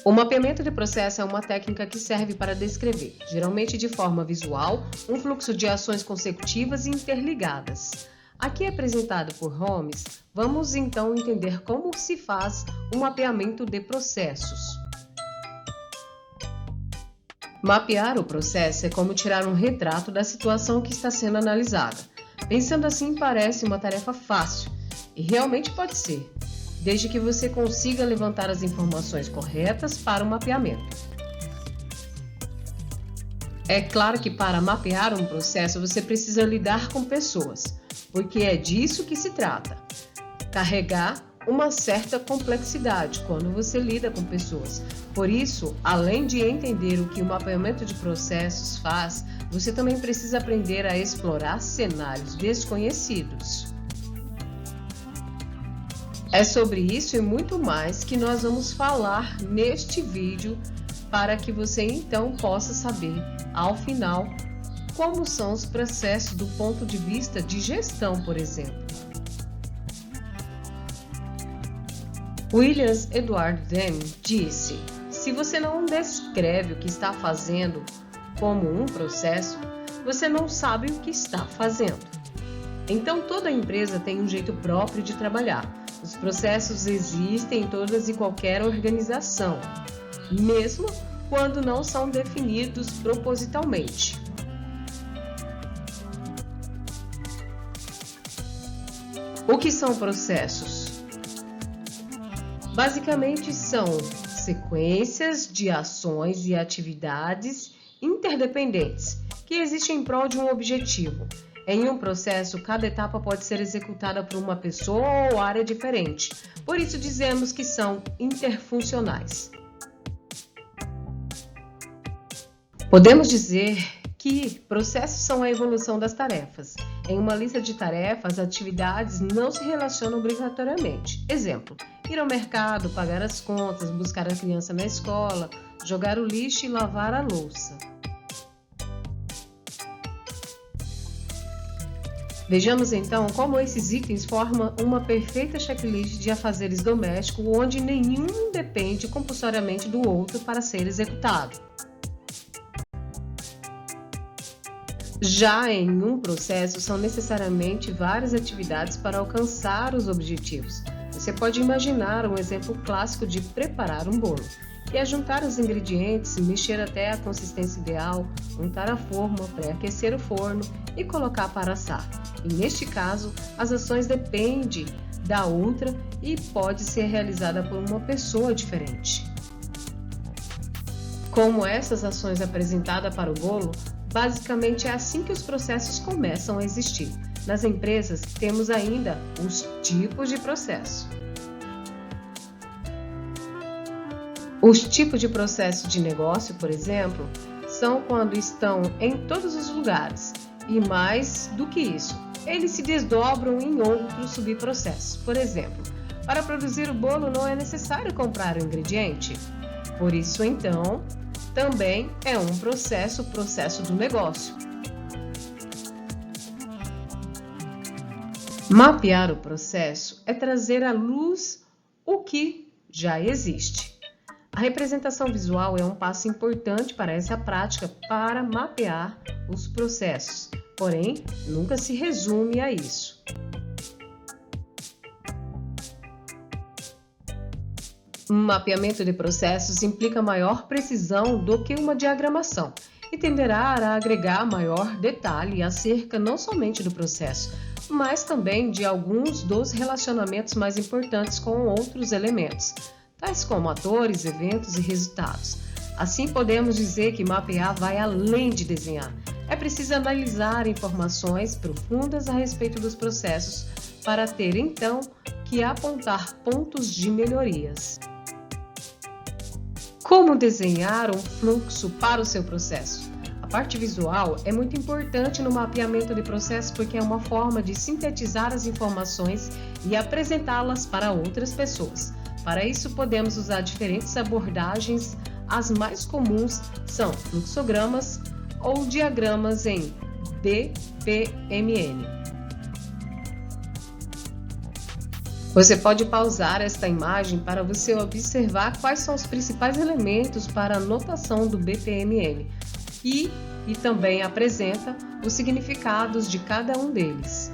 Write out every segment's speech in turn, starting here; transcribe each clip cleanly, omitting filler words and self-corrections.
O mapeamento de processo é uma técnica que serve para descrever, geralmente de forma visual, um fluxo de ações consecutivas e interligadas. Aqui apresentado por Holmes, vamos então entender como se faz um mapeamento de processos. Mapear o processo é como tirar um retrato da situação que está sendo analisada. Pensando assim, parece uma tarefa fácil, e realmente pode ser, desde que você consiga levantar as informações corretas para o mapeamento. É claro que para mapear um processo você precisa lidar com pessoas, porque é disso que se trata. Carregar uma certa complexidade quando você lida com pessoas. Por isso, além de entender o que o mapeamento de processos faz, você também precisa aprender a explorar cenários desconhecidos. É sobre isso e muito mais que nós vamos falar neste vídeo para que você então possa saber, ao final, como são os processos do ponto de vista de gestão, por exemplo. William Edward Deming disse: se você não descreve o que está fazendo como um processo, você não sabe o que está fazendo. Então toda empresa tem um jeito próprio de trabalhar. Os processos existem em todas e qualquer organização, mesmo quando não são definidos propositalmente. O que são processos? Basicamente são sequências de ações e atividades interdependentes que existem em prol de um objetivo. Em um processo, cada etapa pode ser executada por uma pessoa ou área diferente. Por isso dizemos que são interfuncionais. Podemos dizer que processos são a evolução das tarefas. Em uma lista de tarefas, atividades não se relacionam obrigatoriamente. Exemplo: ir ao mercado, pagar as contas, buscar a criança na escola, jogar o lixo e lavar a louça. Vejamos então como esses itens formam uma perfeita checklist de afazeres domésticos onde nenhum depende compulsoriamente do outro para ser executado. Já em um processo, são necessariamente várias atividades para alcançar os objetivos. Você pode imaginar um exemplo clássico de preparar um bolo, que é juntar os ingredientes, mexer até a consistência ideal, untar a forma, pré-aquecer o forno e colocar para assar. E neste caso, as ações dependem da outra e pode ser realizada por uma pessoa diferente. Como essas ações apresentadas para o bolo, basicamente é assim que os processos começam a existir. Nas empresas, temos ainda os tipos de processo. Os tipos de processo de negócio, por exemplo, são quando estão em todos os lugares. E mais do que isso, eles se desdobram em outros subprocessos. Por exemplo, para produzir o bolo não é necessário comprar o ingrediente. Por isso, então, também é um processo, o processo do negócio. Mapear o processo é trazer à luz o que já existe. A representação visual é um passo importante para essa prática para mapear os processos, porém, nunca se resume a isso. Um mapeamento de processos implica maior precisão do que uma diagramação e tenderá a agregar maior detalhe acerca não somente do processo, mas também de alguns dos relacionamentos mais importantes com outros elementos, tais como atores, eventos e resultados. Assim, podemos dizer que mapear vai além de desenhar. É preciso analisar informações profundas a respeito dos processos para ter, então, que apontar pontos de melhorias. Como desenhar um fluxo para o seu processo? A parte visual é muito importante no mapeamento de processo porque é uma forma de sintetizar as informações e apresentá-las para outras pessoas. Para isso, podemos usar diferentes abordagens. As mais comuns são fluxogramas ou diagramas em BPMN. Você pode pausar esta imagem para você observar quais são os principais elementos para a anotação do BPMN e também apresenta os significados de cada um deles.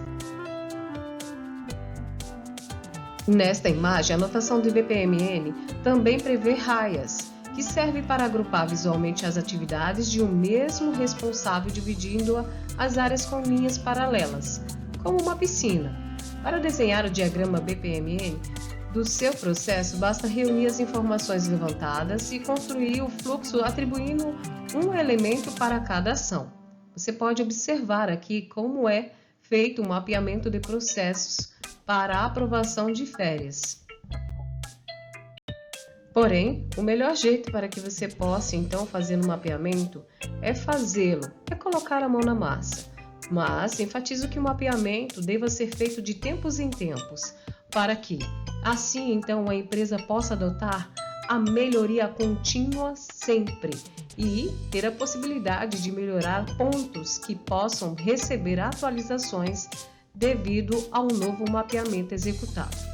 Nesta imagem, a anotação do BPMN também prevê raias, que serve para agrupar visualmente as atividades de um mesmo responsável, dividindo as áreas com linhas paralelas, como uma piscina. Para desenhar o diagrama BPMN do seu processo, basta reunir as informações levantadas e construir o fluxo atribuindo um elemento para cada ação. Você pode observar aqui como é feito um mapeamento de processos para a aprovação de férias. Porém, o melhor jeito para que você possa então fazer um mapeamento é colocar a mão na massa. Mas enfatizo que o mapeamento deva ser feito de tempos em tempos, para que, assim então, a empresa possa adotar a melhoria contínua sempre e ter a possibilidade de melhorar pontos que possam receber atualizações devido ao novo mapeamento executado.